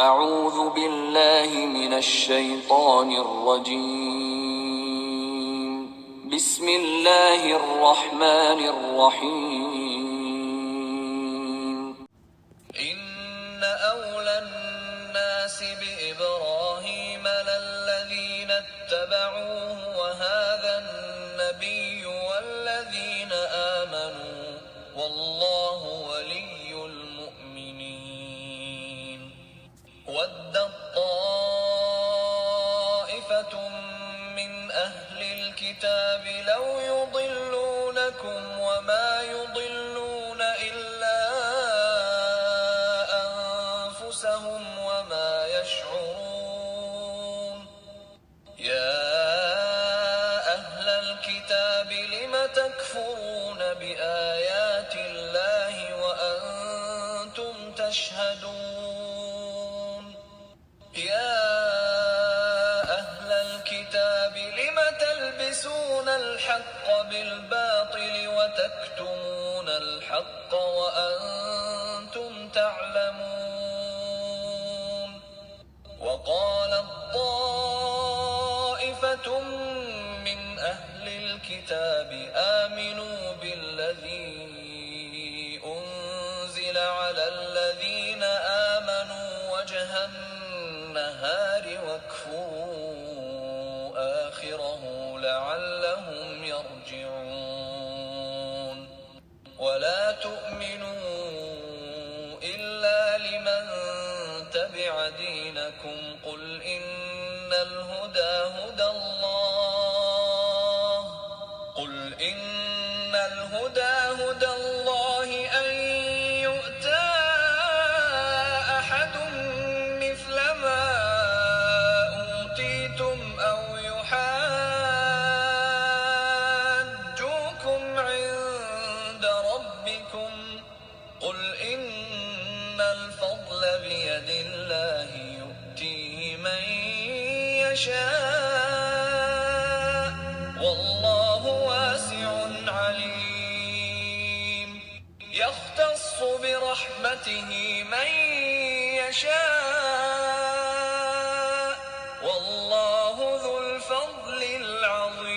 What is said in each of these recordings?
اعوذ باللہ من الشیطان الرجیم بسم اللہ الرحمن الرحیم ان اولا الناس بإبراہیم للذین اتبعوه وهذا النبی والذین آمنوا واللہ ولی المؤمنین ودت طائفة من أهل الكتاب لو يضلونكم وما يضلون إلا أنفسهم وما يشعرون يا أهل الكتاب لم تكفرون بآيات الله وأنتم تشهدون يا أهل الكتاب لم تلبسون الحق بالباطل وتكتمون الحق وأنتم تعلمون وقالت طائفة من أهل الكتاب آمنوا بالذي أنزل على الذين آمنوا وجه النهار واكفروا آخره لعلهم يرجعون ولا تؤمنوا إلا لمن تبع دينكم قل إن الهدى هدى الله أن يؤتى أحد مثل ما أوتيتم أو يحاجوكم عند ربكم قل إن الفضل بيد الله يؤتيه من يشاء والله واسع عليم يختص برحمته من يشاء والله ذو الفضل العظيم۔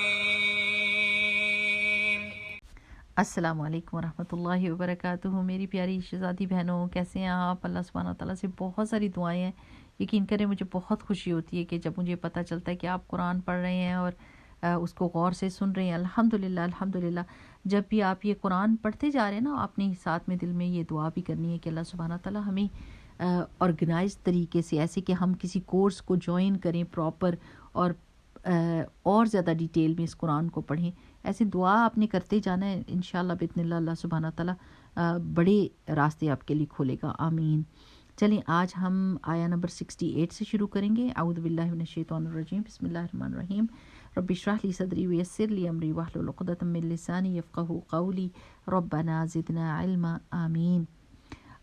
السلام علیکم ورحمۃ اللہ وبرکاتہ۔ میری پیاری شہزادی بہنوں، کیسے ہیں آپ؟ اللہ سبحانہ تعالیٰ سے بہت ساری دعائیں ہیں۔ یقین کریں مجھے بہت خوشی ہوتی ہے کہ جب مجھے پتہ چلتا ہے کہ آپ قرآن پڑھ رہے ہیں اور اس کو غور سے سن رہے ہیں۔ الحمدللہ الحمدللہ۔ جب بھی آپ یہ قرآن پڑھتے جا رہے ہیں نا، آپ نے ساتھ میں دل میں یہ دعا بھی کرنی ہے کہ اللہ سبحانہ تعالیٰ ہمیں آرگنائز طریقے سے، ایسے کہ ہم کسی کورس کو جوائن کریں پراپر اور زیادہ ڈیٹیل میں اس قرآن کو پڑھیں۔ ایسی دعا آپ نے کرتے جانا ہے، انشاءاللہ باذن اللہ اللہ سبحانہ تعالیٰ بڑے راستے آپ کے لیے کھولے گا، آمین۔ چلیں آج ہم آیا نمبر 68 سے شروع کریں گے۔ اعوذ باللہ من الشیطان الرجیم، بسم اللہ الرحمن الرحیم۔ رب اشرح لی صدری ویسر لی امری واحلل عقدۃ من لسانی یفقہوا قولی ربنا زدنا علما، آمین۔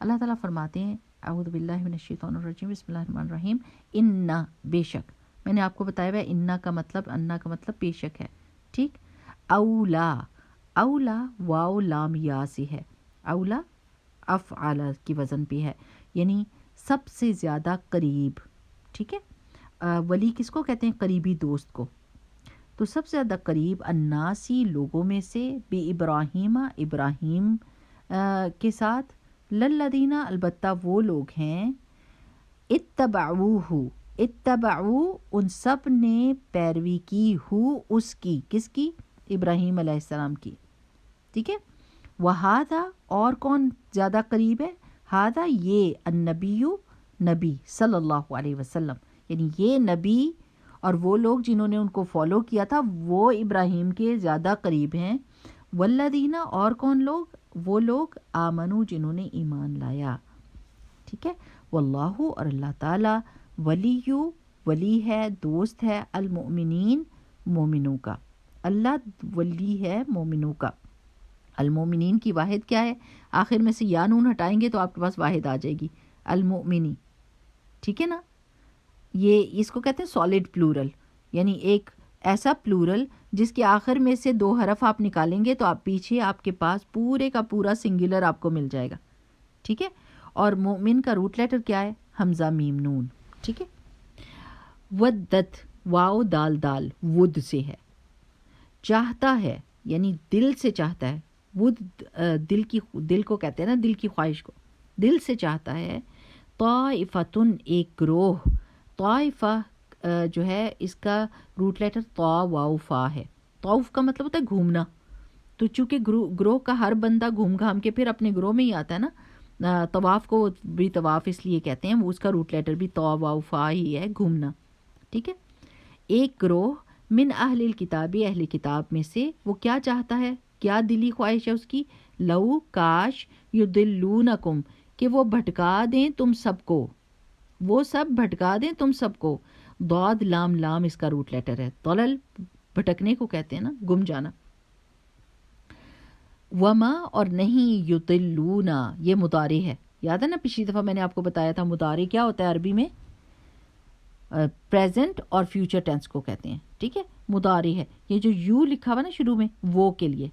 اللہ تعالیٰ فرماتے ہیں اعوذ باللہ من الشیطان الرجیم، بسم اللہ الرحمن الرحیم۔ ان، بے شک، میں نے آپ کو بتایا ہے ان کا مطلب بے شک ہے، ٹھیک۔ اولا، اولا واو لام یا سے ہے، اولا افعل کی وزن پہ ہے، یعنی سب سے زیادہ قریب، ٹھیک ہے۔ ولی کس کو کہتے ہیں؟ قریبی دوست کو۔ تو سب سے زیادہ قریب الناسی لوگوں میں سے، بے ابراہیم ابراہیم کے ساتھ، للذین البتہ وہ لوگ ہیں، اتبعوہ اتبعو ان سب نے پیروی کی، ہو اس کی، کس کی؟ ابراہیم علیہ السلام کی، ٹھیک ہے۔ وہذا اور کون زیادہ قریب ہے؟ ہذا یہ، النبی نبی صلی اللہ علیہ وسلم، یعنی یہ نبی اور وہ لوگ جنہوں نے ان کو فالو کیا تھا وہ ابراہیم کے زیادہ قریب ہیں۔ والذین اور کون لوگ؟ وہ لوگ آمنو جنہوں نے ایمان لایا، ٹھیک ہے۔ واللہ اور اللہ تعالیٰ، ولی ہے، دوست ہے، المؤمنین مومنوں کا، اللہ ولی ہے مومنوں کا۔ المؤمنین کی واحد کیا ہے؟ آخر میں سے یا نون ہٹائیں گے تو آپ کے پاس واحد آ جائے گی، المؤمنی، ٹھیک ہے نا۔ یہ اس کو کہتے ہیں سالڈ پلورل، یعنی ایک ایسا پلورل جس کے آخر میں سے 2 حرف آپ نکالیں گے تو آپ پیچھے آپ کے پاس پورے کا پورا سنگولر آپ کو مل جائے گا، ٹھیک ہے۔ اور مومن کا روٹ لیٹر کیا ہے؟ حمزہ میم نون. ٹھیک ہے. ودت واو دال دال ود سے ہے. چاہتا ہے یعنی دل سے چاہتا ہے. ود دل کو کہتے ہیں نا, دل کی خواہش کو, دل سے چاہتا ہے. طائفتن ایک گروہ. طائفہ جو ہے اس کا روٹ لیٹر طا واو فا ہے. طوف کا مطلب ہوتا ہے گھومنا, تو چونکہ گروہ کا ہر بندہ گھوم گھام کے پھر اپنے گروہ میں ہی آتا ہے نا. طواف کو بھی طواف اس لیے کہتے ہیں, وہ اس کا روٹ لیٹر بھی طا واو فا ہی ہے, گھومنا. ٹھیک ہے. ایک گروہ من اہل الکتابی اہل کتاب میں سے, وہ کیا چاہتا ہے, کیا دلی خواہش ہے اس کی, لو کاش یضلونکم کہ وہ بھٹکا دیں تم سب کو, وہ سب بھٹکا دیں تم سب کو. ضاد لام لام اس کا روٹ لیٹر ہے. ضلل بھٹکنے کو کہتے ہیں نا, گم جانا. وما اور نہیں یضلونا یہ مضارع ہے. یاد ہے نا پچھلی دفعہ میں نے آپ کو بتایا تھا مضارع کیا ہوتا ہے عربی میں, پریزنٹ اور فیوچر ٹینس کو کہتے ہیں. ٹھیک ہے. مضارع ہے. یہ جو یو لکھا ہوا نا شروع میں, وہ کے لیے,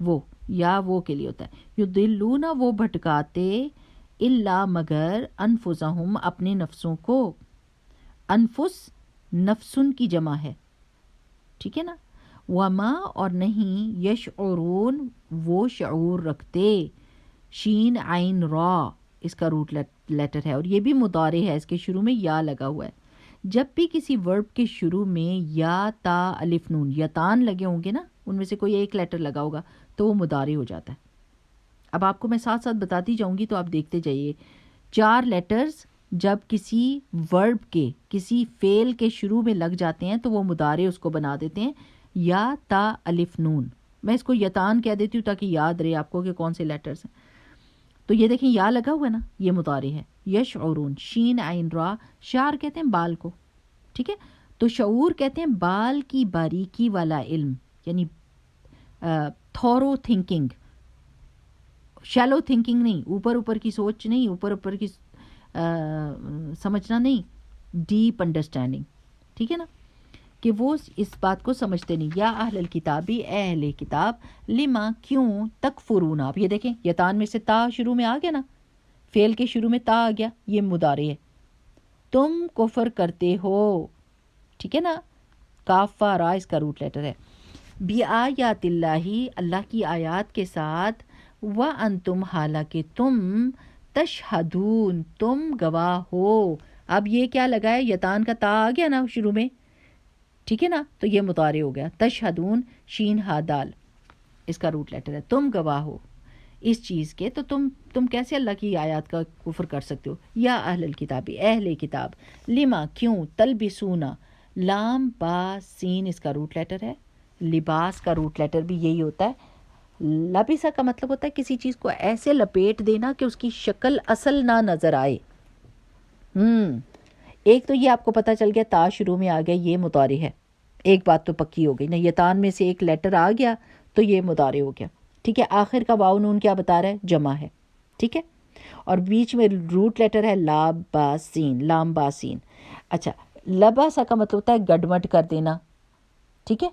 وہ یا وہ کے لیے ہوتا ہے. یضلون وہ بھٹکاتے, الا مگر, انفسہم اپنے نفسوں کو. انفس نفسن کی جمع ہے. ٹھیک ہے نا. وما اور نہیں یشعرون وہ شعور رکھتے. شین عین را اس کا روٹ لیٹر ہے, اور یہ بھی مضارع ہے, اس کے شروع میں یا لگا ہوا ہے. جب بھی کسی ورب کے شروع میں یا تا الف نون یتان لگے ہوں گے نا, ان میں سے کوئی ایک لیٹر لگا ہوگا تو وہ مضارع ہو جاتا ہے. اب آپ کو میں ساتھ ساتھ بتاتی جاؤں گی تو آپ دیکھتے جائیے. 4 لیٹرز جب کسی ورب کے کسی فعل کے شروع میں لگ جاتے ہیں تو وہ مضارع اس کو بنا دیتے ہیں یا تا الف نون. میں اس کو یتان کہہ دیتی ہوں تاکہ یاد رہے آپ کو کہ کون سے لیٹرز ہیں. تو یہ دیکھیں یا لگا ہوا ہے نا, یہ مضارع ہے. یشعرون شین عین را, شعر کہتے ہیں بال کو. ٹھیک ہے. تو شعور کہتے ہیں بال کی باریکی والا علم, یعنی تھورو تھنکنگ, شیلو تھنکنگ نہیں, اوپر کی سوچ نہیں, اوپر کی سمجھنا نہیں, ڈیپ انڈرسٹینڈنگ. ٹھیک ہے نا, کہ وہ اس بات کو سمجھتے نہیں. یا اہل الکتابی اہل کتاب, لما کیوں, تکفرون. آپ یہ دیکھیں یتان میں سے تا شروع میں آ گیا نا, فعل کے شروع میں تا آ گیا, یہ مضارع ہے. تم کفر کرتے ہو. ٹھیک ہے نا. کاف را اس کا روٹ لیٹر ہے. بی آیات اللہ اللہ کی آیات کے ساتھ, وانتم حالانکہ تم, تشہدون تم گواہ ہو. اب یہ کیا لگا ہے, یتان کا تا آ گیا نا شروع میں. ٹھیک ہے نا, تو یہ مضارع ہو گیا. تشہدون شین ہا دال اس کا روٹ لیٹر ہے. تم گواہ ہو اس چیز کے, تو تم کیسے اللہ کی آیات کا کفر کر سکتے ہو. یا اہل الکتابی اہل کتاب, لما کیوں, تلبسونا لام با سین اس کا روٹ لیٹر ہے. لباس کا روٹ لیٹر بھی یہی ہوتا ہے. لبسا کا مطلب ہوتا ہے کسی چیز کو ایسے لپیٹ دینا کہ اس کی شکل اصل نہ نظر آئے. ایک تو یہ آپ کو پتہ چل گیا تا شروع میں آ گیا, یہ مضارع ہے. ایک بات تو پکی ہو گئی نا, یتان میں سے ایک لیٹر آ گیا تو یہ مضارع ہو گیا. ٹھیک ہے. آخر کا واو نون کیا بتا رہا ہے, جمع ہے. ٹھیک ہے. اور بیچ میں روٹ لیٹر ہے لاباسین, لام باسین. اچھا, لباسا کا مطلب ہوتا ہے گڈمٹ کر دینا. ٹھیک ہے.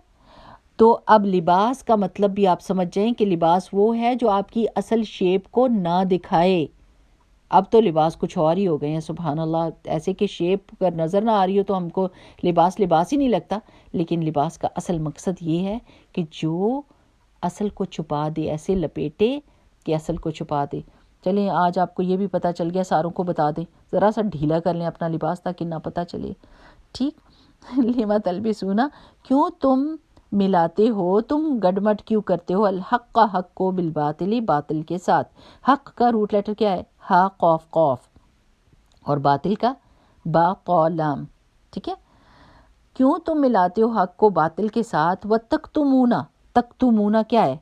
تو اب لباس کا مطلب بھی آپ سمجھ جائیں کہ لباس وہ ہے جو آپ کی اصل شیپ کو نہ دکھائے. اب تو لباس کچھ اور ہی ہو گئے ہیں, سبحان اللہ. ایسے کہ شیپ اگر نظر نہ آ رہی ہو تو ہم کو لباس ہی نہیں لگتا. لیکن لباس کا اصل مقصد یہ ہے کہ جو اصل کو چھپا دے, ایسے لپیٹے کہ اصل کو چھپا دے. چلیں آج آپ کو یہ بھی پتہ چل گیا, ساروں کو بتا دیں, ذرا سا ڈھیلا کر لیں اپنا لباس تاکہ نہ پتہ چلے. ٹھیک. لما تلبسونا کیوں تم ملاتے ہو, تم گڈمٹ کیوں کرتے ہو, الحق کا حق کو بالباطل باطل کے ساتھ. حق کا روٹ لیٹر کیا ہے, ہا قوف قوف, اور باطل کا با قا لام. ٹھیک ہے. کیوں تم ملاتے ہو حق کو باطل کے ساتھ. وتکتمونا, تکتمونا کیا ہے,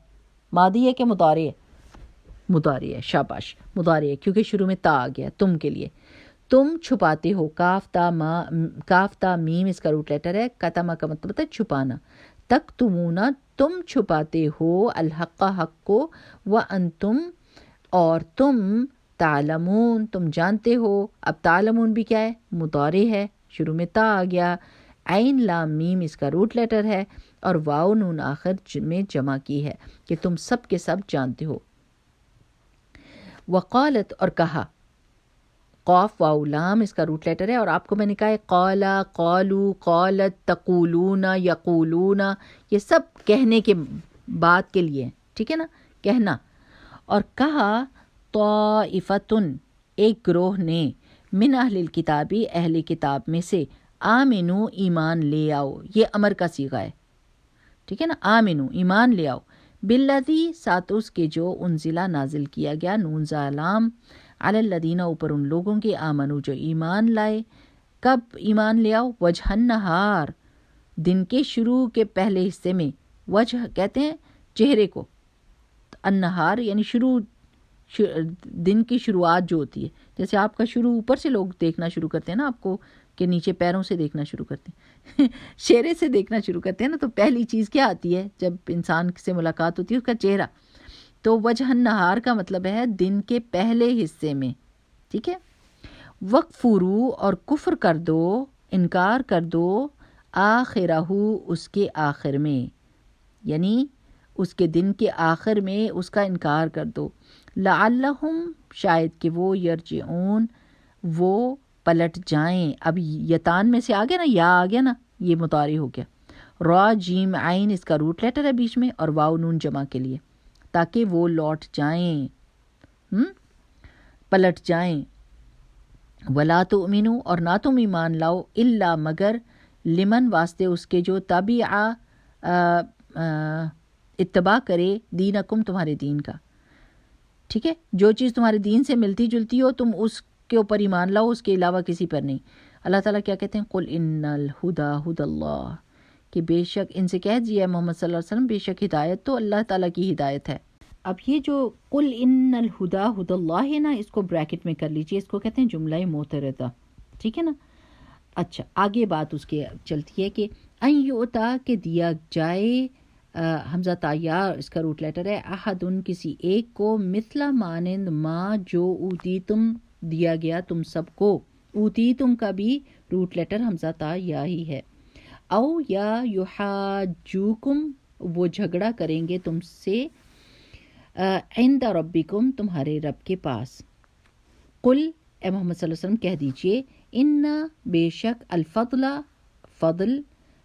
ماضی ہے کہ مضارع ہے, مضارع ہے. شاباش, مضارع ہے کیونکہ شروع میں تا آ گیا تم کے لیے. تم چھپاتے ہو, کاف تا میم اس کا روٹ لیٹر ہے. کتما کا مطلب ہوتا ہے چھپانا. تکتمونا تم چھپاتے ہو, الحق حق کو, وانتم اور تم, تعلمون تم جانتے ہو. اب تعلمون بھی کیا ہے, مضارع ہے, شروع میں تا آ گیا. عین لام میم اس کا روٹ لیٹر ہے, اور واو نون آخر میں جمع کی ہے کہ تم سب کے سب جانتے ہو. وقالت اور کہا, قاف واو لام اس کا روٹ لیٹر ہے، اور آپ کو میں نے کہا ہے قالا، قالو، قالت، تقولون، یقولون، یہ سب کہنے کے بات کے لیے، ٹھیک ہے نا، کہنا. اور کہا طائفتن، ایک گروہ نے، من اہل الکتابی، اہل کتاب میں سے، آمنو، ایمان لے آؤ، یہ امر کا صیغہ ہے، ٹھیک ہے نا، آمنو، ایمان لے آؤ، بالذی، ساتھ اس کے جو انزلہ، نازل کیا گیا، نون زالام، علی الذین، اوپر ان لوگوں کے، آمنو، جو ایمان لائے. کب ایمان لے آؤ؟ وجہ النہار، دن کے شروع کے پہلے حصے میں. وجہ کہتے ہیں چہرے کو، النہار یعنی شروع، دن کی شروعات جو ہوتی ہے، جیسے آپ کا شروع اوپر سے لوگ دیکھنا شروع کرتے ہیں نا آپ کو، کہ نیچے پیروں سے دیکھنا شروع کرتے ہیں چہرے سے دیکھنا شروع کرتے ہیں نا، تو پہلی چیز کیا آتی ہے جب انسان سے ملاقات ہوتی ہے؟ اس کا چہرہ. تو وجہ النہار کا مطلب ہے دن کے پہلے حصے میں، ٹھیک ہے. وکفرو، اور کفر کر دو، انکار کر دو، آخرہ، اس کے آخر میں، یعنی اس کے دن کے آخر میں اس کا انکار کر دو. لعلہم، شاید کہ وہ، یرجعون، وہ پلٹ جائیں. اب یتان میں سے آ گیا نا، یا آ گیا نا، یہ مضارع ہو گیا. را جیم عین اس کا روٹ لیٹر ہے بیچ میں، اور واو نون جمع کے لیے، تاکہ وہ لوٹ جائیں، پلٹ جائیں. ولا تؤمنو، اور نہ تم ایمان لاؤ، الا، مگر، لمن، واسطے اس کے جو تبعا، اتباع کرے، دینکم، تمہارے دین کا، ٹھیک ہے. جو چیز تمہارے دین سے ملتی جلتی ہو تم اس کے اوپر ایمان لاؤ، اس کے علاوہ کسی پر نہیں. اللہ تعالیٰ کیا کہتے ہیں؟ قل ان الہدی ہدی اللہ، کہ بے شک، ان سے کہہ دیجیے محمد صلی اللہ علیہ وسلم، بے شک ہدایت تو اللہ تعالیٰ کی ہدایت ہے. اب یہ جو قل ان الہدی ہدی اللہ ہے نا، اس کو بریکٹ میں کر لیجیے، اس کو کہتے ہیں جملہ معترضہ، ٹھیک ہے نا. اچھا، آگے بات اس کے چلتی ہے کہ ان یؤتا، کہ دیا جائے، حمزہ تایا اس کا روٹ لیٹر ہے، احدن، کسی ایک کو، مثلا، مانند، ما، جو، اوتی تم، دیا گیا تم سب کو. اوتی تم کا بھی روٹ لیٹر حمزہ تا یا ہی ہے. او، یا، یحاجوکم، وہ جھگڑا کریں گے تم سے، عند ربکم، تمہارے رب کے پاس. قل، اے محمد صلی اللہ علیہ وسلم کہہ دیجئے، ان، بے شک، الفضل، فضل،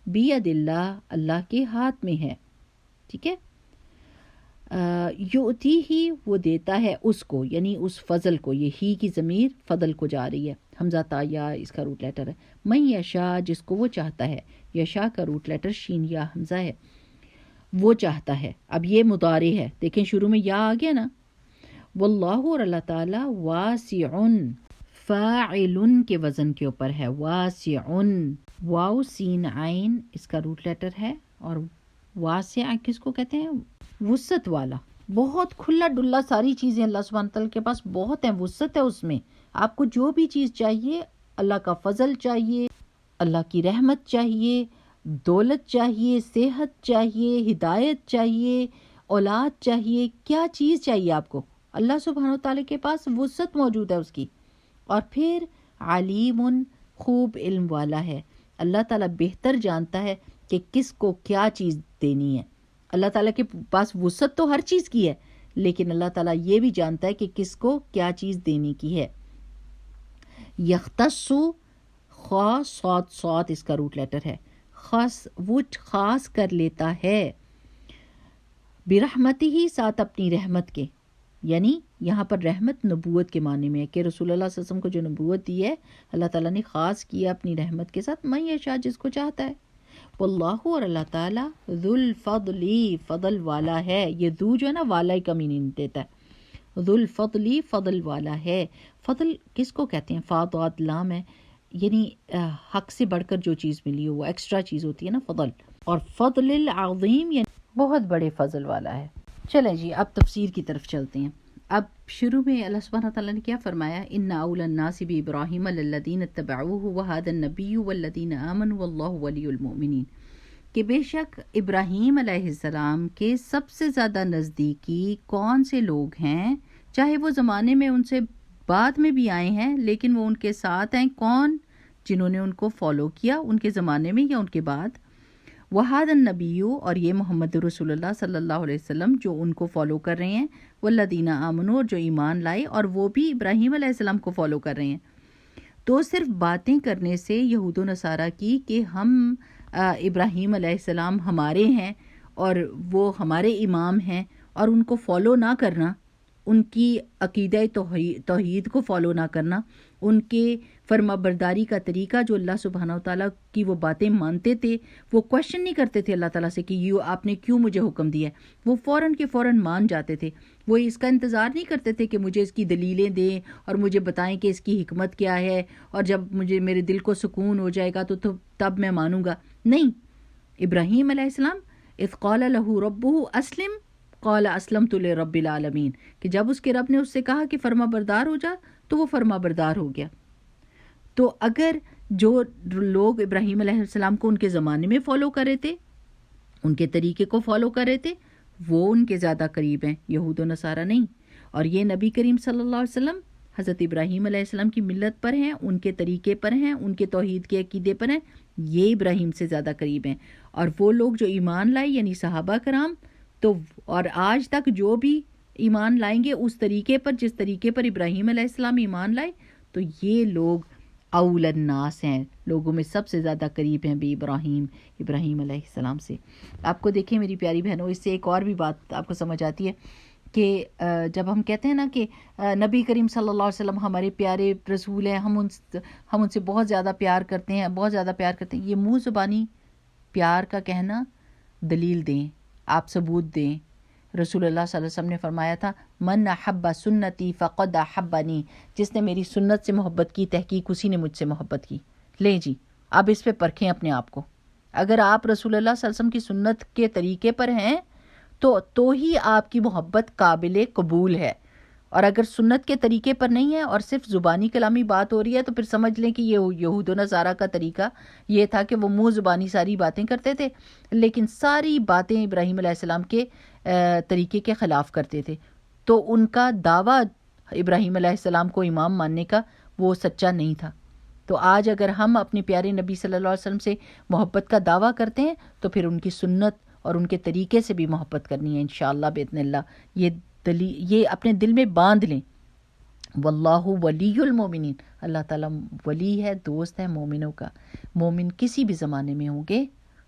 بید اللہ، اللہ کے ہاتھ میں ہے، ٹھیک ہے. یؤتی ہی، وہ دیتا ہے اس کو، یعنی اس فضل کو، یہ ہی کی ضمیر فضل کو جا رہی ہے، حمزہ تا یا اس کا روٹ لیٹر ہے. من یشاء، جس کو وہ چاہتا ہے، یشاء کا روٹ لیٹر شین یا حمزہ ہے، وہ چاہتا ہے. اب یہ مضارع ہے، دیکھیں شروع میں یا آ گیا نا. واللہ، اور اللہ تعالیٰ، واسعن، فاعلن کے وزن کے اوپر ہے، واسعن، واو سین عین اس کا روٹ لیٹر ہے. اور واسع کس کو کہتے ہیں؟ وسعت والا، بہت کھلا ڈلا، ساری چیزیں اللہ سبحانہ تعالیٰ کے پاس بہت ہیں، وسعت ہے اس میں. آپ کو جو بھی چیز چاہیے، اللہ کا فضل چاہیے، اللہ کی رحمت چاہیے، دولت چاہیے، صحت چاہیے، ہدایت چاہیے، اولاد چاہیے، کیا چیز چاہیے آپ کو، اللہ سبحانہ تعالیٰ کے پاس وسعت موجود ہے اس کی. اور پھر علیم، خوب علم والا ہے، اللہ تعالیٰ بہتر جانتا ہے کہ کس کو کیا چیز دینی ہے. اللہ تعالیٰ کے پاس وسعت تو ہر چیز کی ہے، لیکن اللہ تعالیٰ یہ بھی جانتا ہے کہ کس کو کیا چیز دینے کی ہے. یختص، خاص، صاد اس کا روٹ لیٹر ہے، خاص، وہ خاص کر لیتا ہے، برحمتہ ہی، ساتھ اپنی رحمت کے. یعنی یہاں پر رحمت نبوت کے معنی میں ہے کہ رسول اللہ صلی اللہ علیہ وسلم کو جو نبوت دی ہے اللہ تعالیٰ نے خاص کیا اپنی رحمت کے ساتھ. من یشاء، جس کو چاہتا ہے. واللہ، اور اللہ تعالیٰ، ذو الفضل، فضل والا ہے. یہ ذو جو ہے نا والا کا میننگ دیتا ہے، ذو الفضل، فضل والا ہے. فضل کس کو کہتے ہیں؟ فاضاد لام ہے، یعنی حق سے بڑھ کر جو چیز ملی ہو وہ ایکسٹرا چیز ہوتی ہے نا، فضل. اور فضل العظیم، یعنی بہت بڑے فضل والا ہے. چلیں جی اب تفسیر کی طرف چلتے ہیں. اب شروع میں اللہ سبحانہ تعالیٰ نے کیا فرمایا؟ ان اولی الناس بابراہیم للذین اتبعوہ وہذا النبی والذین آمنوا واللہ ولی المؤمنین، کہ بے شک ابراہیم علیہ السلام کے سب سے زیادہ نزدیکی کون سے لوگ ہیں، چاہے وہ زمانے میں ان سے بعد میں بھی آئے ہیں لیکن وہ ان کے ساتھ ہیں. کون؟ جنہوں نے ان کو فالو کیا ان کے زمانے میں یا ان کے بعد. وہاد النبی، اور یہ محمد رسول اللہ صلی اللہ علیہ وسلم جو ان کو فالو کر رہے ہیں. والذین آمنوا، جو ایمان لائے اور وہ بھی ابراہیم علیہ السلام کو فالو کر رہے ہیں. تو صرف باتیں کرنے سے یہود و نصارہ کی کہ ہم ابراہیم علیہ السلام ہمارے ہیں اور وہ ہمارے امام ہیں، اور ان کو فالو نہ کرنا، ان کی عقیدہ توحید کو فالو نہ کرنا، ان کے فرما برداری کا طریقہ جو اللہ سبحانہ وتعالیٰ کی وہ باتیں مانتے تھے، وہ کوشچن نہیں کرتے تھے اللہ تعالیٰ سے کہ آپ نے کیوں مجھے حکم دیا ہے، وہ فوراً کے فوراً مان جاتے تھے۔ وہ اس کا انتظار نہیں کرتے تھے کہ مجھے اس کی دلیلیں دیں اور مجھے بتائیں کہ اس کی حکمت کیا ہے، اور جب مجھے میرے دل کو سکون ہو جائے گا تو تب میں مانوں گا۔ نہیں، ابراہیم علیہ السلام اذ قال له ربه اسلم قال اسلمت لرب العالمین، کہ جب اس کے رب نے اس سے کہا کہ فرما بردار ہو جا تو وہ فرما بردار ہو گیا۔ تو اگر جو لوگ ابراہیم علیہ السلام کو ان کے زمانے میں فالو کر رہے تھے، ان کے طریقے کو فالو کر رہے تھے، وہ ان کے زیادہ قریب ہیں، یہود و نصارہ نہیں۔ اور یہ نبی کریم صلی اللہ علیہ وسلم حضرت ابراہیم علیہ السلام کی ملت پر ہیں، ان کے طریقے پر ہیں، ان کے توحید کے عقیدے پر ہیں، یہ ابراہیم سے زیادہ قریب ہیں۔ اور وہ لوگ جو ایمان لائے یعنی صحابہ کرام، تو اور آج تک جو بھی ایمان لائیں گے اس طریقے پر جس طریقے پر ابراہیم علیہ السلام ایمان لائے، تو یہ لوگ اول الناس ہیں، لوگوں میں سب سے زیادہ قریب ہیں بھی ابراہیم علیہ السلام سے۔ آپ کو دیکھیں میری پیاری بہنوں، اس سے ایک اور بھی بات آپ کو سمجھ آتی ہے کہ جب ہم کہتے ہیں نا کہ نبی کریم صلی اللہ علیہ وسلم ہمارے پیارے رسول ہیں، ہم ان سے بہت زیادہ پیار کرتے ہیں، بہت زیادہ پیار کرتے ہیں، یہ منہ زبانی پیار کا کہنا، دلیل دیں، آپ ثبوت دیں۔ رسول اللہ صلی اللہ علیہ وسلم نے فرمایا تھا من احب سنتی فقد احبنی، جس نے میری سنت سے محبت کی تحقیق اسی نے مجھ سے محبت کی۔ لیں جی، اب اس پہ پرکھیں اپنے آپ کو، اگر آپ رسول اللہ صلی اللہ علیہ وسلم کی سنت کے طریقے پر ہیں تو ہی آپ کی محبت قابل قبول ہے، اور اگر سنت کے طریقے پر نہیں ہے اور صرف زبانی کلامی بات ہو رہی ہے تو پھر سمجھ لیں کہ یہ یہود و نصارہ کا طریقہ یہ تھا کہ وہ منہ زبانی ساری باتیں کرتے تھے لیکن ساری باتیں ابراہیم علیہ السلام کے طریقے کے خلاف کرتے تھے، تو ان کا دعویٰ ابراہیم علیہ السلام کو امام ماننے کا وہ سچا نہیں تھا۔ تو آج اگر ہم اپنے پیارے نبی صلی اللہ علیہ وسلم سے محبت کا دعویٰ کرتے ہیں تو پھر ان کی سنت اور ان کے طریقے سے بھی محبت کرنی ہے انشاءاللہ باذن اللہ۔ یہ اپنے دل میں باندھ لیں، واللہ ولی المومنین، اللہ تعالیٰ ولی ہے، دوست ہے مومنوں کا۔ مومن کسی بھی زمانے میں ہوں گے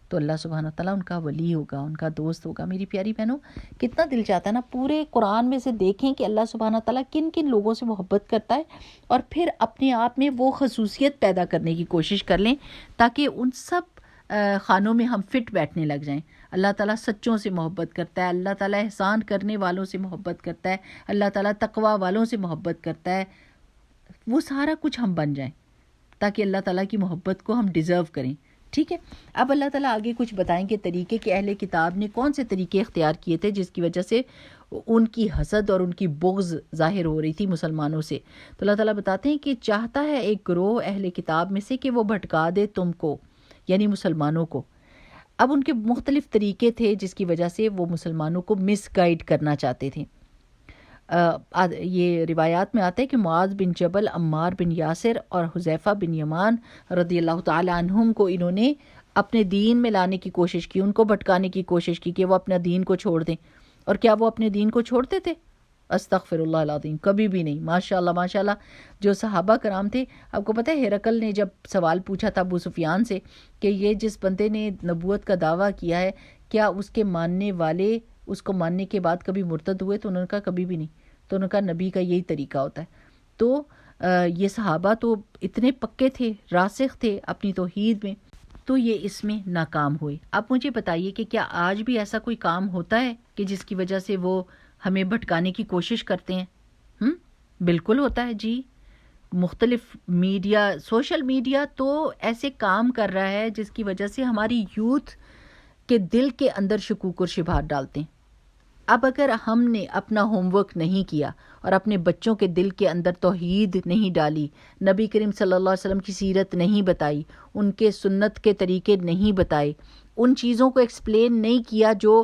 تو اللہ سبحانہ تعالیٰ ان کا ولی ہوگا، ان کا دوست ہوگا۔ میری پیاری بہنوں، کتنا دل چاہتا ہے نا پورے قرآن میں سے دیکھیں کہ اللہ سبحانہ تعالیٰ کن کن لوگوں سے محبت کرتا ہے، اور پھر اپنے آپ میں وہ خصوصیت پیدا کرنے کی کوشش کر لیں تاکہ ان سب خانوں میں ہم فٹ بیٹھنے لگ جائیں۔ اللہ تعالیٰ سچوں سے محبت کرتا ہے، اللہ تعالیٰ احسان کرنے والوں سے محبت کرتا ہے، اللہ تعالیٰ تقوی والوں سے محبت کرتا ہے، وہ سارا کچھ ہم بن جائیں تاکہ اللہ تعالیٰ کی محبت کو ہم ڈیزرو کریں۔ ٹھیک ہے، اب اللہ تعالیٰ آگے کچھ بتائیں کہ طریقے کہ اہل کتاب نے کون سے طریقے اختیار کیے تھے جس کی وجہ سے ان کی حسد اور ان کی بغض ظاہر ہو رہی تھی مسلمانوں سے۔ تو اللہ تعالیٰ بتاتے ہیں کہ چاہتا ہے ایک گروہ اہل کتاب میں سے کہ وہ بھٹکا دے تم کو، یعنی مسلمانوں کو۔ اب ان کے مختلف طریقے تھے جس کی وجہ سے وہ مسلمانوں کو مس گائیڈ کرنا چاہتے تھے۔ یہ روایات میں آتا ہے کہ معاذ بن جبل، عمار بن یاسر اور حذیفہ بن یمان رضی اللہ تعالی عنہم کو انہوں نے اپنے دین میں لانے کی کوشش کی، ان کو بھٹکانے کی کوشش کی کہ وہ اپنا دین کو چھوڑ دیں۔ اور کیا وہ اپنے دین کو چھوڑتے تھے؟ استغفر اللہ العظیم، کبھی بھی نہیں۔ ماشاءاللہ ماشاءاللہ، جو صحابہ کرام تھے، آپ کو پتہ ہے ہرقل نے جب سوال پوچھا تھا ابو سفیان سے کہ یہ جس بندے نے نبوت کا دعویٰ کیا ہے کیا اس کے ماننے والے اس کو ماننے کے بعد کبھی مرتد ہوئے؟ تو انہوں نے کہا کبھی بھی نہیں۔ تو انہوں نے کہا نبی کا یہی طریقہ ہوتا ہے۔ تو یہ صحابہ تو اتنے پکے تھے، راسخ تھے اپنی توحید میں، تو یہ اس میں ناکام ہوئے۔ اب مجھے بتائیے کہ کیا آج بھی ایسا کوئی کام ہوتا ہے کہ جس کی وجہ سے وہ ہمیں بھٹکانے کی کوشش کرتے ہیں؟ بالکل ہوتا ہے جی۔ مختلف میڈیا، سوشل میڈیا تو ایسے کام کر رہا ہے جس کی وجہ سے ہماری یوتھ کے دل کے اندر شکوک اور شبہات ڈالتے ہیں۔ اب اگر ہم نے اپنا ہوم ورک نہیں کیا اور اپنے بچوں کے دل کے اندر توحید نہیں ڈالی، نبی کریم صلی اللہ علیہ وسلم کی سیرت نہیں بتائی، ان کے سنت کے طریقے نہیں بتائے، ان چیزوں کو ایکسپلین نہیں کیا جو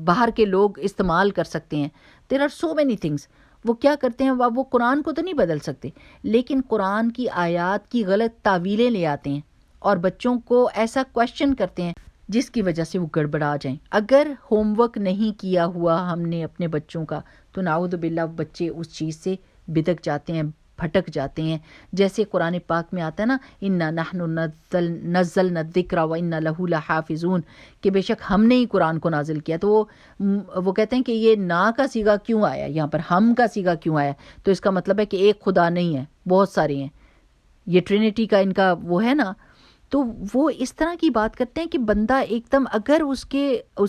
باہر کے لوگ استعمال کر سکتے ہیں۔ There are so many things. وہ کیا کرتے ہیں، وہ قرآن کو تو نہیں بدل سکتے لیکن قرآن کی آیات کی غلط تعویلیں لے آتے ہیں اور بچوں کو ایسا کویشچن کرتے ہیں جس کی وجہ سے وہ گڑبڑا جائیں۔ اگر ہوم ورک نہیں کیا ہوا ہم نے اپنے بچوں کا تو نعوذ باللہ بچے اس چیز سے بدک جاتے ہیں، بھٹک جاتے ہیں. جیسے قرآن پاک میں آتا ہے نا انا نحن نزلنا الذکر و انا لہ لحافظون کہ بے شک ہم نے ہی قرآن کو نازل کیا. تو وہ کہتے ہیں کہ یہ نا کا صیغہ کیوں آیا یہاں پر, ہم کا صیغہ کیوں آیا؟ تو اس کا مطلب ہے کہ ایک خدا نہیں ہے, بہت سارے ہیں. یہ ٹرینٹی کا ان کا وہ ہے نا. تو وہ اس طرح کی بات کرتے ہیں کہ بندہ ایک دم اگر اس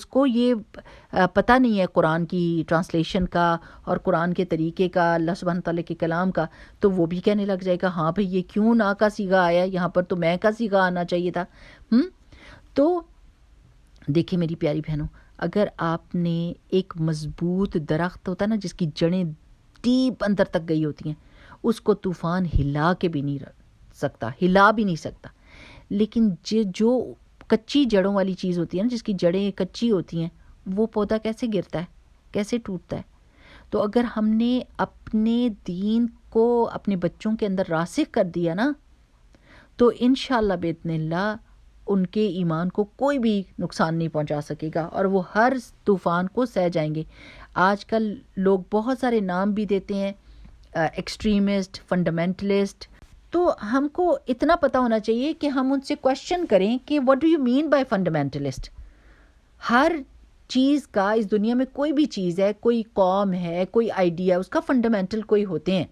کو یہ پتہ نہیں ہے قرآن کی ٹرانسلیشن کا اور قرآن کے طریقے کا, اللہ سبحانہ تعالیٰ کے کلام کا, تو وہ بھی کہنے لگ جائے گا ہاں بھئی یہ کیوں نا کا صیغہ آیا یہاں پر, تو میں کا صیغہ آنا چاہیے تھا. تو دیکھیں میری پیاری بہنوں, اگر آپ نے ایک مضبوط درخت ہوتا ہے نا جس کی جڑیں ڈیپ اندر تک گئی ہوتی ہیں, اس کو طوفان ہلا کے بھی نہیں رکھ سکتا, ہلا بھی نہیں سکتا. لیکن جو کچی جڑوں والی چیز ہوتی ہے نا, جس کی جڑیں کچی ہوتی ہیں, وہ پودا کیسے گرتا ہے, کیسے ٹوٹتا ہے. تو اگر ہم نے اپنے دین کو اپنے بچوں کے اندر راسخ کر دیا نا, تو انشاءاللہ باذن اللہ ان کے ایمان کو کوئی بھی نقصان نہیں پہنچا سکے گا اور وہ ہر طوفان کو سہ جائیں گے. آج کل لوگ بہت سارے نام بھی دیتے ہیں, ایکسٹریمسٹ, فنڈامنٹلسٹ. تو ہم کو اتنا پتہ ہونا چاہیے کہ ہم ان سے کوشچن کریں کہ what do you mean by fundamentalist. ہر چیز کا اس دنیا میں کوئی بھی چیز ہے, کوئی قوم ہے, کوئی آئیڈیا, اس کا فنڈامنٹل کوئی ہوتے ہیں,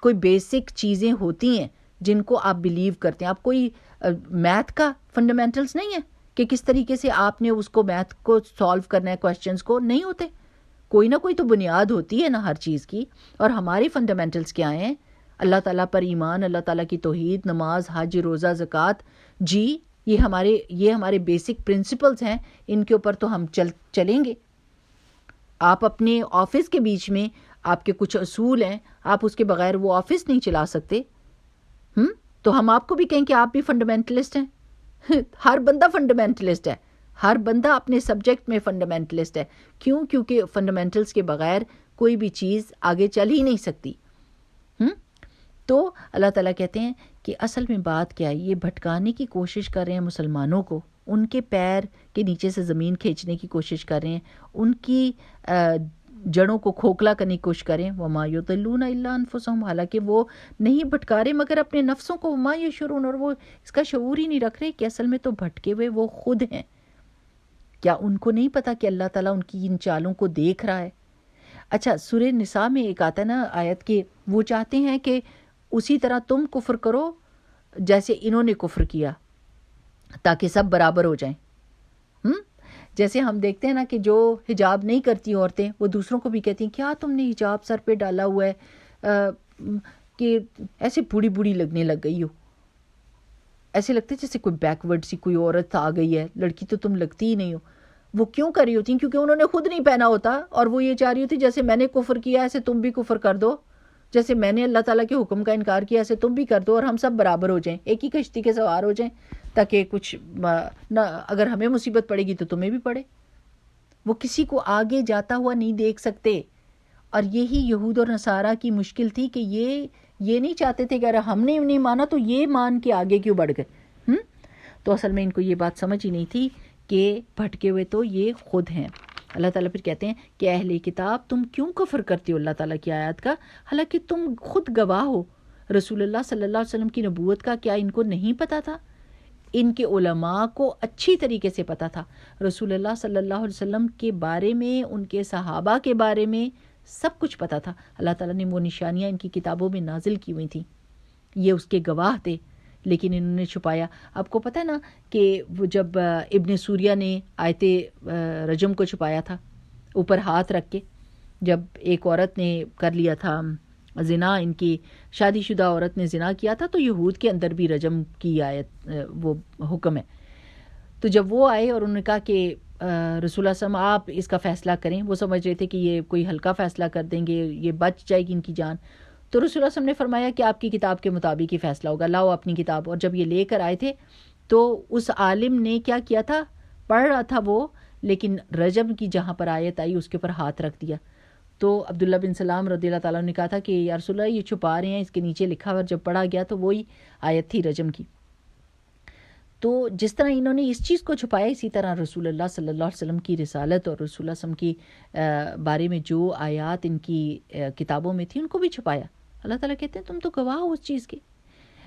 کوئی بیسک چیزیں ہوتی ہیں جن کو آپ بلیو کرتے ہیں. آپ کوئی میتھ کا فنڈامنٹلز نہیں ہے کہ کس طریقے سے آپ نے اس کو میتھ کو سالو کرنا ہے, کویسچنز کو نہیں ہوتے. کوئی نہ کوئی تو بنیاد ہوتی ہے نا ہر چیز کی. اور ہماری فنڈامنٹلز کیا ہیں؟ اللہ تعالیٰ پر ایمان, اللہ تعالیٰ کی توحید, نماز, حج, روزہ, زکوٰۃ. جی یہ ہمارے بیسک پرنسپلز ہیں, ان کے اوپر تو ہم چلیں گے. آپ اپنے آفس کے بیچ میں آپ کے کچھ اصول ہیں, آپ اس کے بغیر وہ آفس نہیں چلا سکتے. تو ہم آپ کو بھی کہیں کہ آپ بھی فنڈامنٹلسٹ ہیں. ہر بندہ فنڈامنٹلسٹ ہے, ہر بندہ اپنے سبجیکٹ میں فنڈامنٹلسٹ ہے. کیوں؟ کیونکہ فنڈامنٹلز کے بغیر کوئی بھی چیز آگے چل ہی نہیں سکتی. تو اللہ تعالیٰ کہتے ہیں کہ اصل میں بات کیا ہے, یہ بھٹکانے کی کوشش کر رہے ہیں مسلمانوں کو, ان کے پیر کے نیچے سے زمین کھینچنے کی کوشش کر رہے ہیں, ان کی جڑوں کو کھوکھلا کرنے کی کوشش کریں. وما یضلون الا انفسهم, حالانکہ وہ نہیں بھٹکا رہے مگر اپنے نفسوں کو. وما یشعرون, اور وہ اس کا شعور ہی نہیں رکھ رہے کہ اصل میں تو بھٹکے ہوئے وہ خود ہیں. کیا ان کو نہیں پتا کہ اللہ تعالیٰ ان کی ان چالوں کو دیکھ رہا ہے؟ اچھا, سورہ نساء میں ایک آتا ہے نا آیت کہ وہ چاہتے ہیں کہ اسی طرح تم کفر کرو جیسے انہوں نے کفر کیا تاکہ سب برابر ہو جائیں. جیسے ہم دیکھتے ہیں نا کہ جو حجاب نہیں کرتی عورتیں, وہ دوسروں کو بھی کہتی ہیں کیا تم نے حجاب سر پہ ڈالا ہوا ہے کہ ایسے بوڑھی بوڑھی لگنے لگ گئی ہو. ایسے لگتے جیسے کوئی بیکورڈ سی کوئی عورت آ گئی ہے, لڑکی تو تم لگتی ہی نہیں ہو. وہ کیوں کر رہی ہوتی ہیں؟ کیونکہ انہوں نے خود نہیں پہنا ہوتا, اور وہ یہ چاہ رہی ہوتی جیسے میں نے کفر کیا ایسے تم بھی کفر کر دو, جیسے میں نے اللہ تعالیٰ کے حکم کا انکار کیا ایسے تم بھی کر دو, اور ہم سب برابر ہو جائیں, ایک ہی کشتی کے سوار ہو جائیں, تاکہ کچھ نہ اگر ہمیں مصیبت پڑے گی تو تمہیں بھی پڑے. وہ کسی کو آگے جاتا ہوا نہیں دیکھ سکتے. اور یہی یہود اور نصارہ کی مشکل تھی کہ یہ نہیں چاہتے تھے کہ اگر ہم نے نہیں مانا تو یہ مان کے آگے کیوں بڑھ گئے. تو اصل میں ان کو یہ بات سمجھ ہی نہیں تھی کہ بھٹکے ہوئے تو یہ خود ہیں. اللہ تعالیٰ پھر کہتے ہیں کہ اہل کتاب تم کیوں کفر کرتی ہو اللہ تعالیٰ کی آیات کا, حالانکہ تم خود گواہ ہو رسول اللہ صلی اللہ علیہ وسلم کی نبوت کا. کیا ان کو نہیں پتا تھا؟ ان کے علماء کو اچھی طریقے سے پتا تھا. رسول اللہ صلی اللہ علیہ وسلم کے بارے میں, ان کے صحابہ کے بارے میں سب کچھ پتا تھا. اللہ تعالیٰ نے وہ نشانیاں ان کی کتابوں میں نازل کی ہوئی تھیں, یہ اس کے گواہ تھے, لیکن انہوں نے چھپایا. آپ کو پتہ ہے نا کہ وہ جب ابن سوریہ نے آیت رجم کو چھپایا تھا اوپر ہاتھ رکھ کے, جب ایک عورت نے کر لیا تھا زنا, ان کی شادی شدہ عورت نے زنا کیا تھا, تو یہود کے اندر بھی رجم کی آیت وہ حکم ہے. تو جب وہ آئے اور انہوں نے کہا کہ رسول اللہ صلی اللہ علیہ وسلم آپ اس کا فیصلہ کریں, وہ سمجھ رہے تھے کہ یہ کوئی ہلکا فیصلہ کر دیں گے, یہ بچ جائے گی ان کی جان. تو رسول اللہ صلی اللہ علیہ وسلم نے فرمایا کہ آپ کی کتاب کے مطابق ہی فیصلہ ہوگا, لاؤ اپنی کتاب. اور جب یہ لے کر آئے تھے تو اس عالم نے کیا کیا تھا, پڑھ رہا تھا وہ, لیکن رجم کی جہاں پر آیت آئی اس کے اوپر ہاتھ رکھ دیا. تو عبداللہ بن سلام رضی اللہ تعالیٰ نے کہا تھا کہ یا رسول اللہ یہ چھپا رہے ہیں, اس کے نیچے لکھا ہوا. جب پڑھا گیا تو وہی آیت تھی رجم کی. تو جس طرح انہوں نے اس چیز کو چھپایا, اسی طرح رسول اللہ صلی اللہ علیہ وسلم کی رسالت اور رسول اللہ صلی اللہ علیہ وسلم کی بارے میں جو آیات ان کی کتابوں میں تھی ان کو بھی چھپایا. اللہ تعالیٰ کہتے ہیں تم تو گواہ ہو اس چیز کے.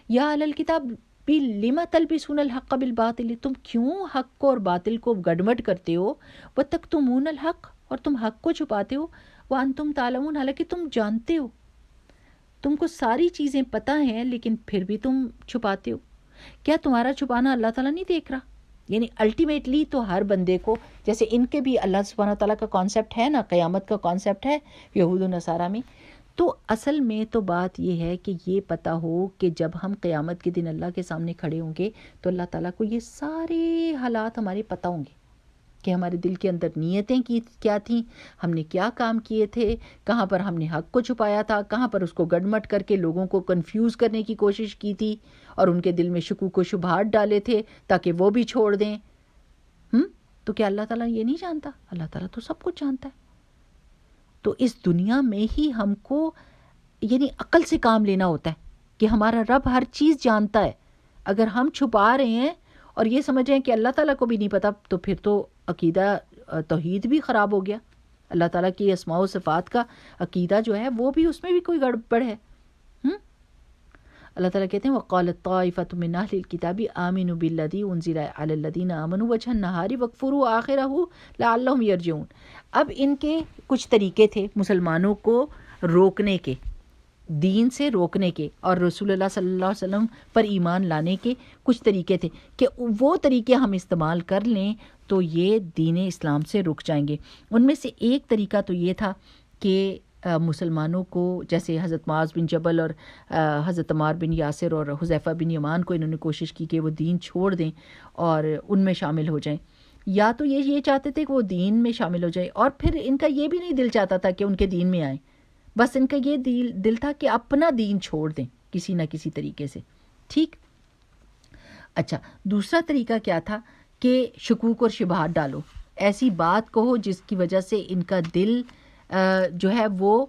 یا اہل الکتاب لما تلبسون الحق بالباطل، تم کیوں حق کو اور باطل کو گڑمٹ کرتے ہو. وتکتمون الحق، اور تم حق کو چھپاتے ہو. وانتم تعلمون، حالانکہ تم جانتے ہو، تم کو ساری چیزیں پتہ ہیں لیکن پھر بھی تم چھپاتے ہو. کیا تمہارا چھپانا اللہ تعالیٰ نہیں دیکھ رہا؟ یعنی الٹیمیٹلی تو ہر بندے کو، جیسے ان کے بھی اللہ سبحانہ تعالیٰ کا کانسیپٹ ہے نا، قیامت کا کانسیپٹ ہے یہود و نصارہ میں، تو اصل میں تو بات یہ ہے کہ یہ پتہ ہو کہ جب ہم قیامت کے دن اللہ کے سامنے کھڑے ہوں گے تو اللہ تعالیٰ کو یہ سارے حالات ہمارے پتہ ہوں گے کہ ہمارے دل کے اندر نیتیں کیا تھیں، ہم نے کیا کام کیے تھے، کہاں پر ہم نے حق کو چھپایا تھا، کہاں پر اس کو گڑمٹ کر کے لوگوں کو کنفیوز کرنے کی کوشش کی تھی اور ان کے دل میں شکوک و شبہات ڈالے تھے تاکہ وہ بھی چھوڑ دیں. تو کیا اللہ تعالیٰ یہ نہیں جانتا؟ اللہ تعالیٰ تو سب کچھ جانتا ہے. تو اس دنیا میں ہی ہم کو یعنی عقل سے کام لینا ہوتا ہے کہ ہمارا رب ہر چیز جانتا ہے. اگر ہم چھپا رہے ہیں اور یہ سمجھ رہے ہیں کہ اللہ تعالیٰ کو بھی نہیں پتا، تو پھر تو عقیدہ توحید بھی خراب ہو گیا. اللہ تعالیٰ کی اسماء و صفات کا عقیدہ جو ہے وہ بھی، اس میں بھی کوئی گڑبڑ ہے. اللہ تعالیٰ کہتے ہیں وَقَالَتْ طَائِفَةٌ مِّنْ أَهْلِ الْكِتَابِ آمِنُوا بِالَّذِي أُنزِلَ عَلَى الَّذِينَ آمَنُوا وَجْهَ النَّهَارِ وَاكْفُرُوا آخِرَهُ لَعَلَّهُمْ يَرْجِعُونَ. اب ان کے کچھ طریقے تھے مسلمانوں کو روکنے کے، دین سے روکنے کے، اور رسول اللہ صلی اللہ علیہ وسلم پر ایمان لانے کے کچھ طریقے تھے کہ وہ طریقے ہم استعمال کر لیں تو یہ دین اسلام سے رک جائیں گے. ان میں سے ایک طریقہ تو یہ تھا کہ مسلمانوں کو، جیسے حضرت معاذ بن جبل اور حضرت عمار بن یاسر اور حذیفہ بن یمان کو انہوں نے کوشش کی کہ وہ دین چھوڑ دیں اور ان میں شامل ہو جائیں. یا تو یہ چاہتے تھے کہ وہ دین میں شامل ہو جائیں، اور پھر ان کا یہ بھی نہیں دل چاہتا تھا کہ ان کے دین میں آئیں، بس ان کا یہ دل تھا کہ اپنا دین چھوڑ دیں کسی نہ کسی طریقے سے. ٹھیک. اچھا، دوسرا طریقہ کیا تھا کہ شکوک اور شبہات ڈالو، ایسی بات کہو جس کی وجہ سے ان کا دل جو ہے وہ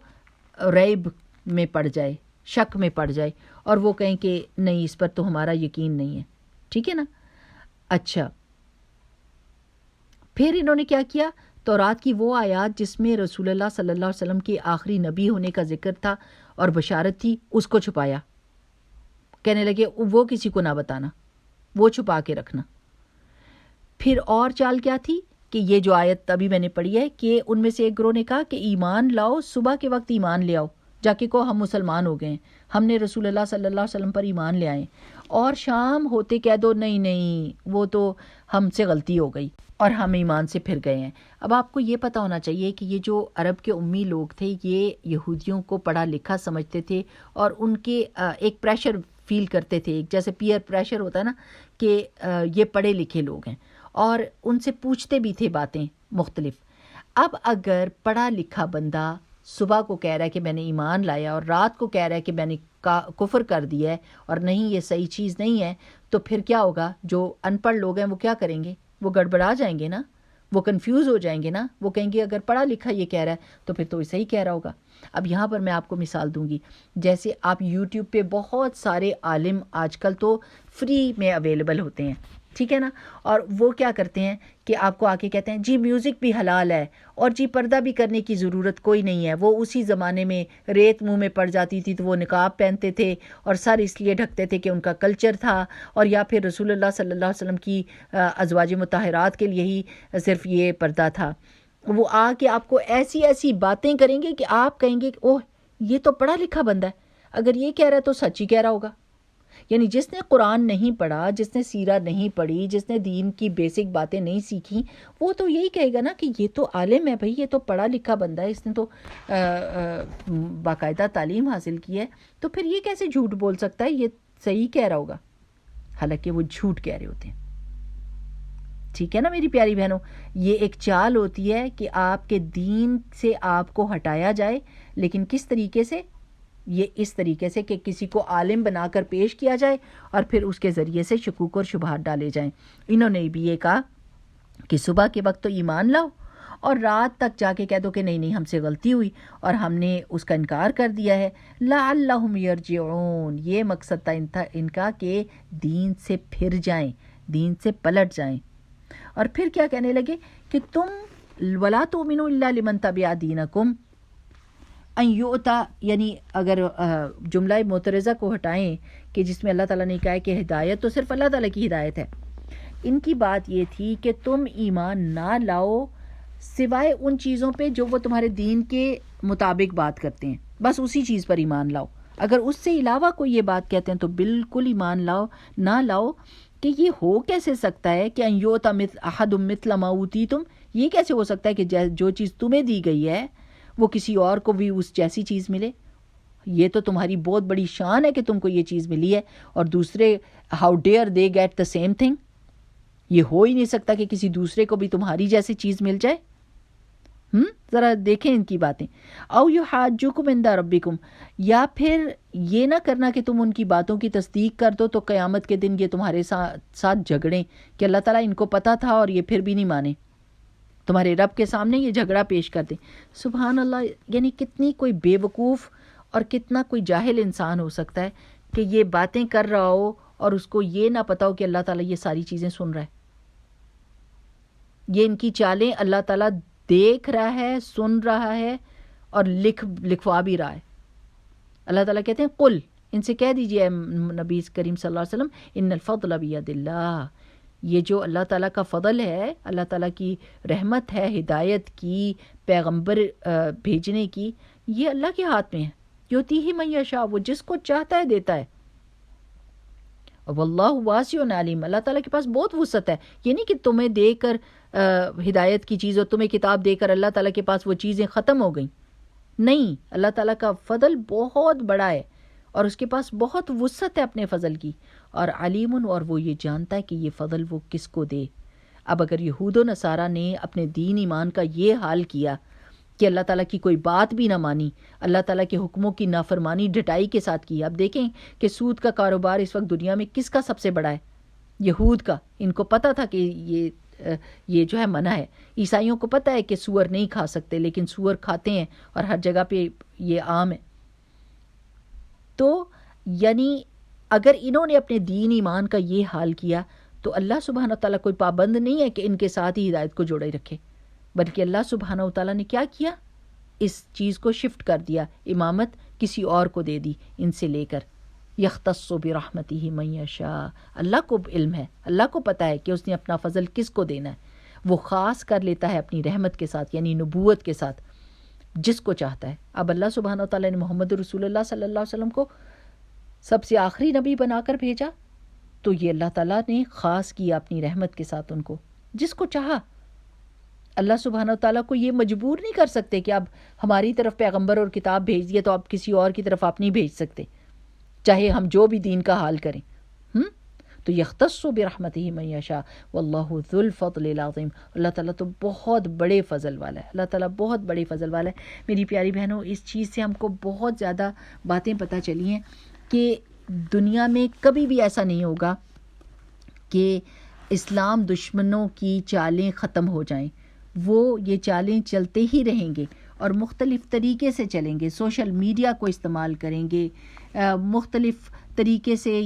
ریب میں پڑ جائے، شک میں پڑ جائے، اور وہ کہیں کہ نہیں، اس پر تو ہمارا یقین نہیں ہے. ٹھیک ہے نا. اچھا، پھر انہوں نے کیا کیا؟ تورات کی وہ آیات جس میں رسول اللہ صلی اللہ علیہ وسلم کے آخری نبی ہونے کا ذکر تھا اور بشارت تھی، اس کو چھپایا. کہنے لگے وہ کسی کو نہ بتانا، وہ چھپا کے رکھنا. پھر اور چال کیا تھی کہ یہ جو آیت ابھی میں نے پڑھی ہے کہ ان میں سے ایک گروہ نے کہا کہ ایمان لاؤ، صبح کے وقت ایمان لے آؤ، جا کے کہو ہم مسلمان ہو گئے ہیں، ہم نے رسول اللہ صلی اللہ علیہ وسلم پر ایمان لے آئے، اور شام ہوتے کہہ دو نہیں وہ تو ہم سے غلطی ہو گئی اور ہم ایمان سے پھر گئے ہیں. اب آپ کو یہ پتہ ہونا چاہیے کہ یہ جو عرب کے امی لوگ تھے یہ یہودیوں کو پڑھا لکھا سمجھتے تھے اور ان کے ایک پریشر فیل کرتے تھے، ایک جیسے پیئر پریشر ہوتا ہے نا کہ یہ پڑھے لکھے لوگ ہیں، اور ان سے پوچھتے بھی تھے باتیں مختلف. اب اگر پڑھا لکھا بندہ صبح کو کہہ رہا ہے کہ میں نے ایمان لایا اور رات کو کہہ رہا ہے کہ میں نے کفر کر دیا ہے اور نہیں یہ صحیح چیز نہیں ہے، تو پھر کیا ہوگا؟ جو ان پڑھ لوگ ہیں وہ کیا کریں گے؟ وہ گڑبڑا جائیں گے نا، وہ کنفیوز ہو جائیں گے نا. وہ کہیں گے اگر پڑھا لکھا یہ کہہ رہا ہے تو پھر تو صحیح کہہ رہا ہوگا. اب یہاں پر میں آپ کو مثال دوں گی، جیسے آپ یوٹیوب پہ بہت سارے عالم آج کل تو فری میں اویلیبل ہوتے ہیں، ٹھیک ہے نا، اور وہ کیا کرتے ہیں کہ آپ کو آ کے کہتے ہیں جی میوزک بھی حلال ہے اور جی پردہ بھی کرنے کی ضرورت کوئی نہیں ہے. وہ اسی زمانے میں ریت منہ میں پڑ جاتی تھی تو وہ نقاب پہنتے تھے اور سر اس لیے ڈھکتے تھے کہ ان کا کلچر تھا، اور یا پھر رسول اللہ صلی اللہ علیہ وسلم کی ازواج مطہرات کے لیے ہی صرف یہ پردہ تھا. وہ آ کے آپ کو ایسی ایسی باتیں کریں گے کہ آپ کہیں گے کہ اوہ یہ تو پڑھا لکھا بندہ ہے، اگر یہ کہہ رہا ہے تو سچ ہی کہہ رہا ہوگا. یعنی جس نے قرآن نہیں پڑھا، جس نے سیرہ نہیں پڑھی، جس نے دین کی بیسک باتیں نہیں سیکھی، وہ تو یہی کہے گا نا کہ یہ تو عالم ہے بھائی، یہ تو پڑھا لکھا بندہ ہے، اس نے تو باقاعدہ تعلیم حاصل کی ہے، تو پھر یہ کیسے جھوٹ بول سکتا ہے؟ یہ صحیح کہہ رہا ہوگا، حالانکہ وہ جھوٹ کہہ رہے ہوتے ہیں. ٹھیک ہے نا میری پیاری بہنوں، یہ ایک چال ہوتی ہے کہ آپ کے دین سے آپ کو ہٹایا جائے، لیکن کس طریقے سے؟ یہ اس طریقے سے کہ کسی کو عالم بنا کر پیش کیا جائے اور پھر اس کے ذریعے سے شکوک اور شبہات ڈالے جائیں. انہوں نے بھی یہ کہا کہ صبح کے وقت تو ایمان لاؤ اور رات تک جا کے کہہ دو کہ نہیں ہم سے غلطی ہوئی اور ہم نے اس کا انکار کر دیا ہے. لعلہم یرجعون، یہ مقصد تھا ان کا کہ دین سے پھر جائیں، دین سے پلٹ جائیں. اور پھر کیا کہنے لگے کہ تم ولا تؤمنوا الا لمن تبع دینکم، ان یؤتا، یعنی اگر جملہ معترضہ کو ہٹائیں کہ جس میں اللہ تعالیٰ نے کہا ہے کہ ہدایت تو صرف اللہ تعالیٰ کی ہدایت ہے، ان کی بات یہ تھی کہ تم ایمان نہ لاؤ سوائے ان چیزوں پہ جو وہ تمہارے دین کے مطابق بات کرتے ہیں، بس اسی چیز پر ایمان لاؤ. اگر اس سے علاوہ کوئی یہ بات کہتے ہیں تو بالکل ایمان نہ لاؤ. کہ یہ ہو کیسے سکتا ہے کہ ان یؤتا احد مثل ما اوتیتم، یہ کیسے ہو سکتا ہے کہ جو چیز تمہیں دی گئی ہے وہ کسی اور کو بھی اس جیسی چیز ملے؟ یہ تو تمہاری بہت بڑی شان ہے کہ تم کو یہ چیز ملی ہے، اور دوسرے how dare they get the same thing. یہ ہو ہی نہیں سکتا کہ کسی دوسرے کو بھی تمہاری جیسی چیز مل جائے. ذرا دیکھیں ان کی باتیں. او یحاجوکم عند ربکم، یا پھر یہ نہ کرنا کہ تم ان کی باتوں کی تصدیق کر دو تو قیامت کے دن یہ تمہارے ساتھ جھگڑیں کہ اللہ تعالیٰ ان کو پتہ تھا اور یہ پھر بھی نہیں مانے، تمہارے رب کے سامنے یہ جھگڑا پیش کر دیں. سبحان اللہ، یعنی کتنی کوئی بے وقوف اور کتنا کوئی جاہل انسان ہو سکتا ہے کہ یہ باتیں کر رہا ہو اور اس کو یہ نہ پتا ہو کہ اللہ تعالیٰ یہ ساری چیزیں سن رہا ہے. یہ ان کی چالیں اللہ تعالیٰ دیکھ رہا ہے، سن رہا ہے اور لکھوا بھی رہا ہے. اللہ تعالیٰ کہتے ہیں قل، ان سے کہہ دیجئے نبی کریم صلی اللہ علیہ وسلم، ان الفضل بید اللہ، یہ جو اللہ تعالیٰ کا فضل ہے، اللہ تعالیٰ کی رحمت ہے، ہدایت کی، پیغمبر بھیجنے کی، یہ اللہ کے ہاتھ میں ہے. یؤتی ہی من یشاء، وہ جس کو چاہتا ہے دیتا ہے. واللہ واسع علیم، اللہ تعالیٰ کے پاس بہت وسعت ہے. یہ نہیں کہ تمہیں دے کر ہدایت کی چیز اور تمہیں کتاب دے کر اللہ تعالیٰ کے پاس وہ چیزیں ختم ہو گئیں. نہیں، اللہ تعالیٰ کا فضل بہت بڑا ہے اور اس کے پاس بہت وسعت ہے اپنے فضل کی. اور علیم، اور وہ یہ جانتا ہے کہ یہ فضل وہ کس کو دے. اب اگر یہود و نصارہ نے اپنے دین ایمان کا یہ حال کیا کہ اللہ تعالیٰ کی کوئی بات بھی نہ مانی، اللہ تعالیٰ کے حکموں کی نافرمانی ڈٹائی کے ساتھ کی. اب دیکھیں کہ سود کا کاروبار اس وقت دنیا میں کس کا سب سے بڑا ہے؟ یہود کا. ان کو پتہ تھا کہ یہ جو ہے منع ہے. عیسائیوں کو پتہ ہے کہ سور نہیں کھا سکتے، لیکن سور کھاتے ہیں اور ہر جگہ پہ یہ عام ہے. تو یعنی اگر انہوں نے اپنے دین ایمان کا یہ حال کیا تو اللہ سبحانہ وتعالیٰ کوئی پابند نہیں ہے کہ ان کے ساتھ ہی ہدایت کو جوڑے رکھے، بلکہ اللہ سبحانہ وتعالیٰ نے کیا کیا؟ اس چیز کو شفٹ کر دیا، امامت کسی اور کو دے دی ان سے لے کر. یختص برحمتہ من یشاء، اللہ کو علم ہے، اللہ کو پتہ ہے کہ اس نے اپنا فضل کس کو دینا ہے. وہ خاص کر لیتا ہے اپنی رحمت کے ساتھ، یعنی نبوت کے ساتھ، جس کو چاہتا ہے. اب اللہ سبحانہ وتعالیٰ نے محمد رسول اللہ صلی اللہ علیہ وسلم کو سب سے آخری نبی بنا کر بھیجا، تو یہ اللہ تعالیٰ نے خاص کیا اپنی رحمت کے ساتھ ان کو، جس کو چاہا. اللہ سبحانہ وتعالیٰ کو یہ مجبور نہیں کر سکتے کہ اب ہماری طرف پیغمبر اور کتاب بھیج دیے تو اب کسی اور کی طرف آپ نہیں بھیج سکتے، چاہے ہم جو بھی دین کا حال کریں. تو یختص برحمتہ من یشاء واللہ ذو الفضل العظیم، اللہ تعالیٰ تو بہت بڑے فضل والا ہے، اللہ تعالیٰ بہت بڑے فضل والا ہے. میری پیاری بہنوں، اس چیز سے ہم کو بہت زیادہ باتیں پتہ چلی ہیں کہ دنیا میں کبھی بھی ایسا نہیں ہوگا کہ اسلام دشمنوں کی چالیں ختم ہو جائیں. وہ یہ چالیں چلتے ہی رہیں گے اور مختلف طریقے سے چلیں گے. سوشل میڈیا کو استعمال کریں گے، مختلف طریقے سے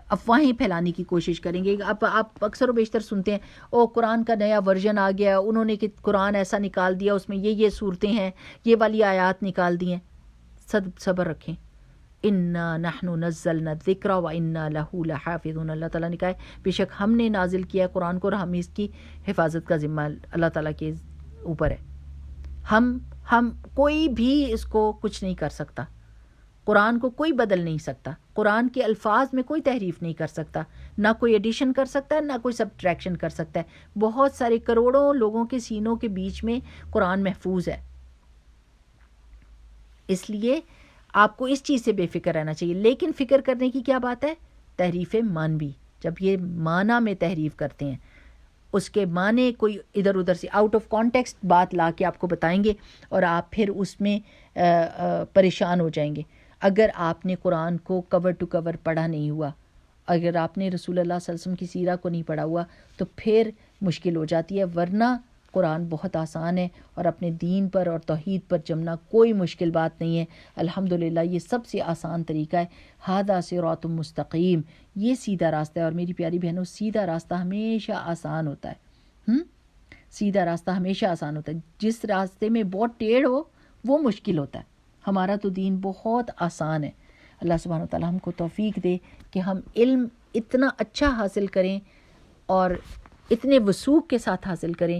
افواہیں پھیلانے کی کوشش کریں گے. اب آپ اکثر و بیشتر سنتے ہیں او قرآن کا نیا ورژن آ گیا، انہوں نے کہ قرآن ایسا نکال دیا، اس میں یہ صورتیں ہیں، یہ والی آیات نکال دی ہیں. صبر رکھیں. انا نحن نزلنا الذکر و انا لہ لحافظون، اللہ تعالیٰ نے کہا ہے بے شک ہم نے نازل کیا ہے قرآن کو اور ہم اس کی حفاظت کا ذمہ اللہ تعالیٰ کے اوپر ہے. ہم کوئی بھی اس کو کچھ نہیں کر سکتا، قرآن کو کوئی بدل نہیں سکتا، قرآن کے الفاظ میں کوئی تحریف نہیں کر سکتا، نہ کوئی ایڈیشن کر سکتا ہے، نہ کوئی سبٹریکشن کر سکتا ہے. بہت سارے کروڑوں لوگوں کے سینوں کے بیچ میں قرآن محفوظ ہے. اس لیے آپ کو اس چیز سے بے فکر رہنا چاہیے. لیکن فکر کرنے کی کیا بات ہے؟ تحریف مانوی. جب یہ معنی میں تحریف کرتے ہیں، اس کے معنی کوئی ادھر ادھر سے آؤٹ آف کانٹیکسٹ بات لا کے آپ کو بتائیں گے اور آپ پھر اس میں پریشان ہو جائیں گے. اگر آپ نے قرآن کو کور ٹو کور پڑھا نہیں ہوا، اگر آپ نے رسول اللہ صلی اللہ علیہ وسلم کی سیرہ کو نہیں پڑھا ہوا تو پھر مشکل ہو جاتی ہے. ورنہ قرآن بہت آسان ہے اور اپنے دین پر اور توحید پر جمنا کوئی مشکل بات نہیں ہے. الحمدللہ یہ سب سے آسان طریقہ ہے. ھذا صراط مستقیم، یہ سیدھا راستہ ہے. اور میری پیاری بہنوں، سیدھا راستہ ہمیشہ آسان ہوتا ہے. سیدھا راستہ ہمیشہ آسان ہوتا ہے. جس راستے میں بہت ٹیڑھ ہو وہ مشکل ہوتا ہے. ہمارا تو دین بہت آسان ہے. اللہ سبحانہ وتعالی ہم کو توفیق دے کہ ہم علم اتنا اچھا حاصل کریں اور اتنے وثوق کے ساتھ حاصل کریں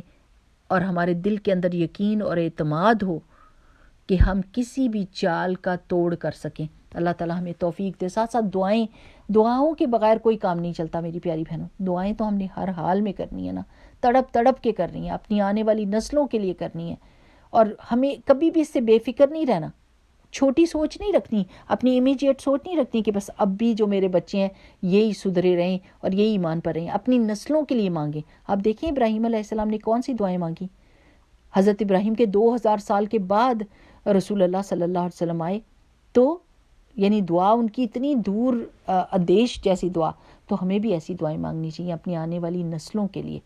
اور ہمارے دل کے اندر یقین اور اعتماد ہو کہ ہم کسی بھی چال کا توڑ کر سکیں. اللہ تعالیٰ ہمیں توفیق دے. ساتھ ساتھ دعاؤں کے بغیر کوئی کام نہیں چلتا میری پیاری بہنوں. دعائیں تو ہم نے ہر حال میں کرنی ہے نا, تڑپ تڑپ کے کرنی ہے, اپنی آنے والی نسلوں کے لیے کرنی ہے. اور ہمیں کبھی بھی اس سے بے فکر نہیں رہنا, چھوٹی سوچ نہیں رکھنی, اپنی امیجیٹ سوچ نہیں رکھنی کہ بس اب بھی جو میرے بچے ہیں یہی سدھرے رہیں اور یہی ایمان پر رہیں. اپنی نسلوں کے لیے مانگیں. آپ دیکھیں ابراہیم علیہ السلام نے کون سی دعائیں مانگی. حضرت ابراہیم کے 2000 سال کے بعد رسول اللہ صلی اللہ علیہ وسلم آئے, تو یعنی دعا ان کی اتنی دور اندیش جیسی دعا. تو ہمیں بھی ایسی دعائیں مانگنی چاہیے اپنی آنے والی نسلوں کے لیے,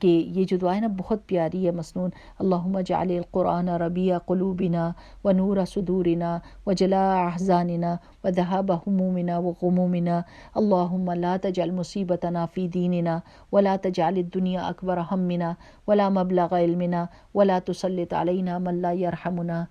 کہ یہ جو دعا ہے نا بہت پیاری ہے, مسنون. اللہم اجعل القرآن ربیع قلوبنا ونور صدورنا وجلاء احزاننا وذهاب همومنا وغمومنا اللہم لا تجعل مصیبتنا فی دیننا ولا تجعل الدنیا اکبر ہمنا ولا مبلغ علمنا ولا تسلط علینا من لا یرحمنا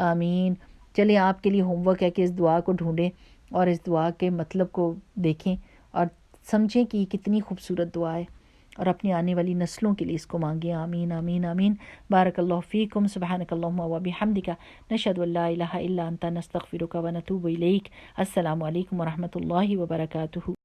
آمین. چلیں آپ کے لیے ہوم ورک ہے کہ اس دعا کو ڈھونڈیں اور اس دعا کے مطلب کو دیکھیں اور سمجھیں کہ یہ کتنی خوبصورت دعا ہے, اور اپنی آنے والی نسلوں کے لیے اس کو مانگیں. آمین آمین آمین. بارک اللہ فیکم. سبحانک اللہم و بحمدک نشہد ان لا الہ الا انت نستغفرک و نتوب الیک. السلام علیکم و رحمۃ اللہ وبرکاتہ.